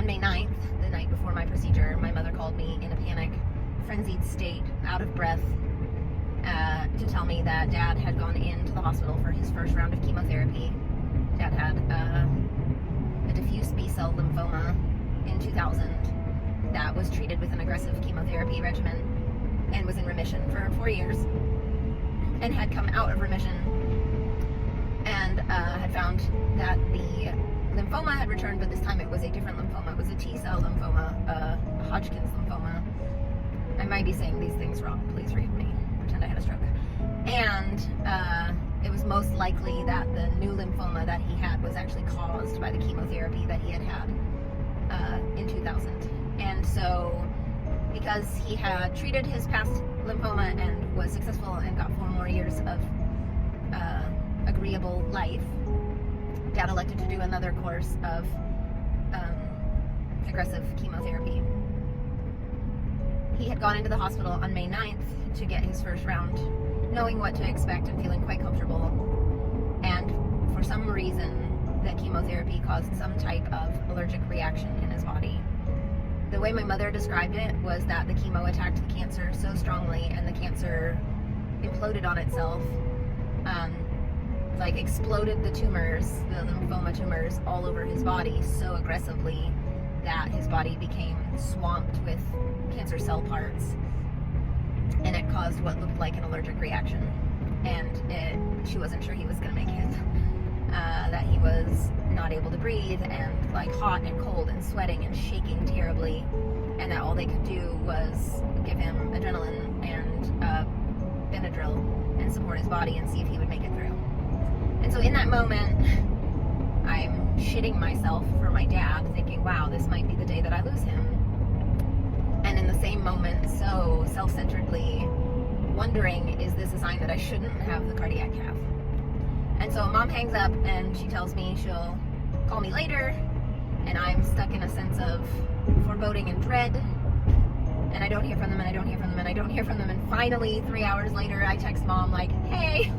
On May 9th, the night before my procedure, my mother called me in a panic, frenzied state, out of breath, to tell me that Dad had gone into the hospital for his first round of chemotherapy. Dad had a diffuse B-cell lymphoma in 2000 that was treated with an aggressive chemotherapy regimen and was in remission for 4 years, and had come out of remission and had found that the lymphoma had returned, but this time it was a different lymphoma. It was a T-cell lymphoma, a Hodgkin's lymphoma. I might be saying these things wrong. Please forgive me. Pretend I had a stroke. And it was most likely that the new lymphoma that he had was actually caused by the chemotherapy that he had had in 2000. And so, because he had treated his past lymphoma and was successful and got 4 more years of agreeable life, Dad elected to do another course of aggressive chemotherapy. He had gone into the hospital on May 9th to get his first round, knowing what to expect and feeling quite comfortable. And for some reason, that chemotherapy caused some type of allergic reaction in his body. The way my mother described it was that the chemo attacked the cancer so strongly, and the cancer imploded on itself, like exploded the tumors, the lymphoma tumors, all over his body so aggressively that his body became swamped with cancer cell parts, and it caused what looked like an allergic reaction. And she wasn't sure he was going to make it. That he was not able to breathe, and like hot and cold and sweating and shaking terribly, and that all they could do was give him adrenaline and Benadryl and support his body and see if he would make it through. And so in that moment, I'm shitting myself for my dad, thinking, wow, this might be the day that I lose him. And in the same moment, so self-centeredly wondering, is this a sign that I shouldn't have the cardiac cath? And so Mom hangs up and she tells me she'll call me later, and I'm stuck in a sense of foreboding and dread, and I don't hear from them, and I don't hear from them, and I don't hear from them, and finally 3 hours later I text Mom like, hey,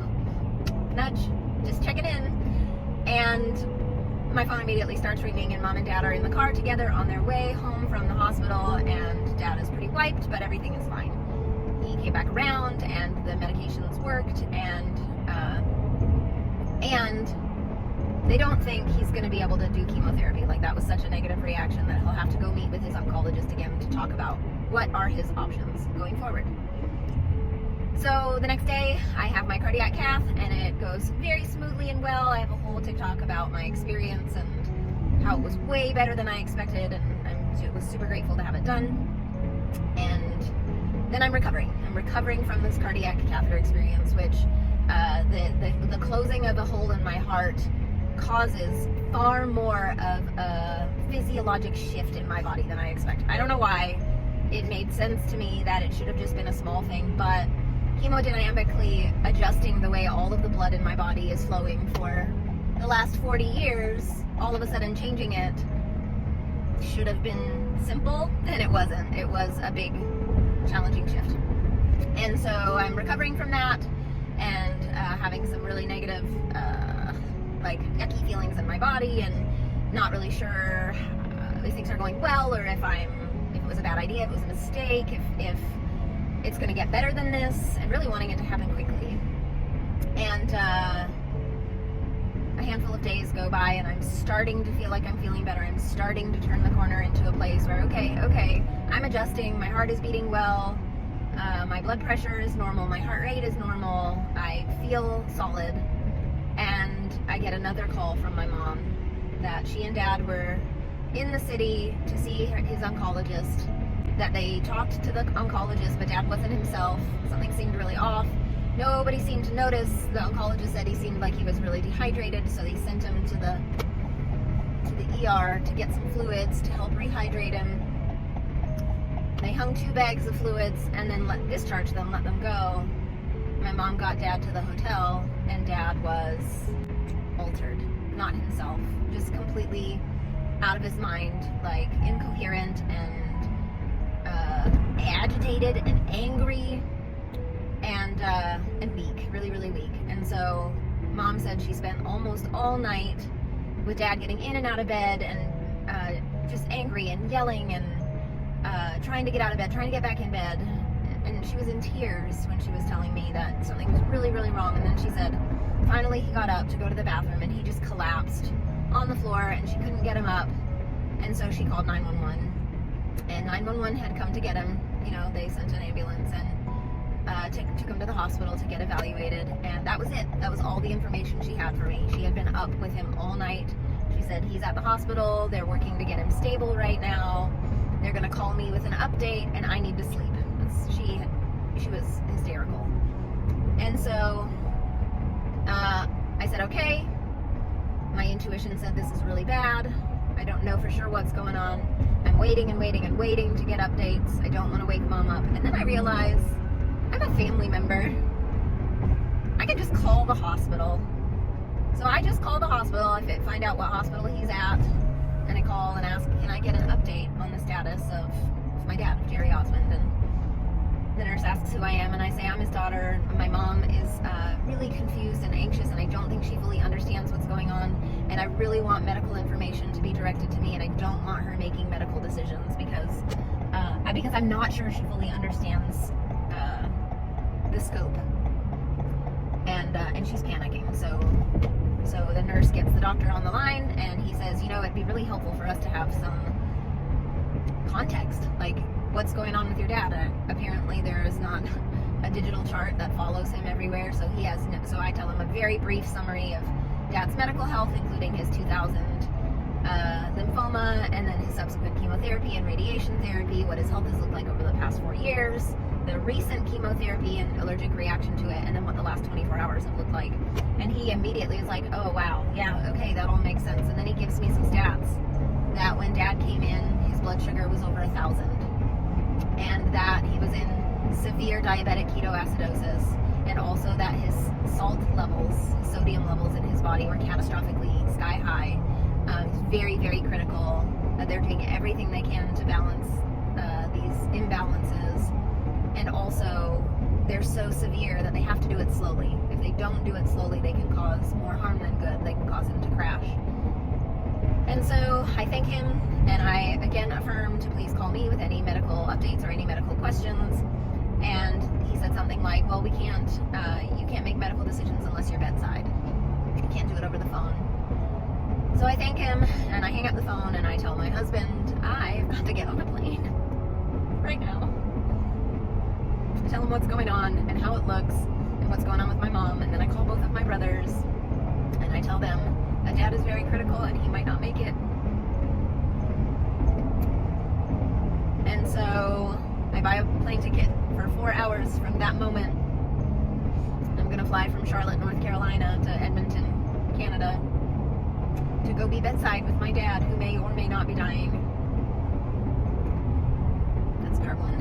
nudge, just checking in. And my phone immediately starts ringing, and Mom and Dad are in the car together on their way home from the hospital, and Dad is pretty wiped, but everything is fine. He came back around and the medications worked, and they don't think he's going to be able to do chemotherapy. Like, that was such a negative reaction that he'll have to go meet with his oncologist again to talk about what are his options going forward. So the next day I have my cardiac cath, and it goes very smoothly and well. I have a whole TikTok about my experience and how it was way better than I expected, and I was super grateful to have it done. And then I'm recovering from this cardiac catheter experience, which the closing of the hole in my heart causes far more of a physiologic shift in my body than I expect. I don't know why. It made sense to me that it should have just been a small thing, but hemodynamically adjusting the way all of the blood in my body is flowing for the last 40 years, all of a sudden changing it should have been simple, and it wasn't. It was a big, challenging shift. And so I'm recovering from that, and having some really negative, like yucky feelings in my body, and not really sure if things are going well, or if it was a bad idea, if it was a mistake, if it's going to get better than this, and really wanting it to happen quickly. And a handful of days go by, and I'm starting to feel like I'm feeling better. I'm starting to turn the corner into a place where, okay, I'm adjusting, my heart is beating well, my blood pressure is normal, my heart rate is normal, I feel solid. And I get another call from my mom that she and Dad were in the city to see his oncologist, that they talked to the oncologist, but Dad wasn't himself. Something seemed really off. Nobody seemed to notice. The oncologist said he seemed like he was really dehydrated, so they sent him to the ER to get some fluids to help rehydrate him. They hung 2 bags of fluids and then discharged them, let them go. My mom got Dad to the hotel, and Dad was altered, not himself, just completely out of his mind, like incoherent and agitated and angry and weak, really, really weak. And so Mom said she spent almost all night with Dad getting in and out of bed, and just angry and yelling and trying to get out of bed, trying to get back in bed. And she was in tears when she was telling me that something was really, really wrong. And then she said, finally he got up to go to the bathroom and he just collapsed on the floor and she couldn't get him up. And so she called 911. And 911 had come to get him. You know, they sent an ambulance and took him to the hospital to get evaluated. And that was it. That was all the information she had for me. She had been up with him all night. She said, he's at the hospital. They're working to get him stable right now. They're going to call me with an update and I need to sleep. She was hysterical. And so I said, okay. My intuition said this is really bad. I don't know for sure what's going on. I'm waiting and waiting and waiting to get updates. I don't want to wake mom up. And then I realize I'm a family member. I can just call the hospital. So I just call the hospital. I find out what hospital he's at. And I call and ask, can I get an update on the status of my dad, Jerry Osmond? And the nurse asks who I am, and I say I'm his daughter. My mom is really confused and anxious, and I don't think she fully understands what's going on. And I really want medical information to be directed to me, and I don't want her making medical decisions because I'm not sure she fully understands the scope. And she's panicking. So the nurse gets the doctor on the line, and he says, you know, it'd be really helpful for us to have some context, like what's going on with your dad. Apparently there is not a digital chart that follows him everywhere, so so I tell him a very brief summary of dad's medical health, including his 2000 lymphoma, and then his subsequent chemotherapy and radiation therapy, what his health has looked like over the past 4 years, the recent chemotherapy and allergic reaction to it, and then what the last 24 hours have looked like. And he immediately is like, oh wow, yeah, okay, that all makes sense. And then he gives me some stats that when dad came in, his blood sugar was over 1,000, and that he was in severe diabetic ketoacidosis, and also that his salt levels, sodium levels in his body were catastrophically sky high. Very, very critical. They're doing everything they can to balance these imbalances, and also they're so severe that they have to do it slowly. If they don't do it slowly, they can cause more harm than good. They can cause him to crash. And so I thank him, and I again affirm to please call me with any medical updates or any medical questions. And he said something like, well, you can't make medical decisions unless you're bedside. You can't do it over the phone. So I thank him, and I hang up the phone, and I tell my husband, I've got to get on a plane right now. I tell him what's going on and how it looks and what's going on with my mom, and then I call both of my brothers, and I tell them that dad is very critical and he might not make it. And so I buy a plane ticket for 4 hours from that moment. I'm going to fly from Charlotte, North Carolina to Edmonton, Canada, to go be bedside with my dad, who may or may not be dying. That's part one.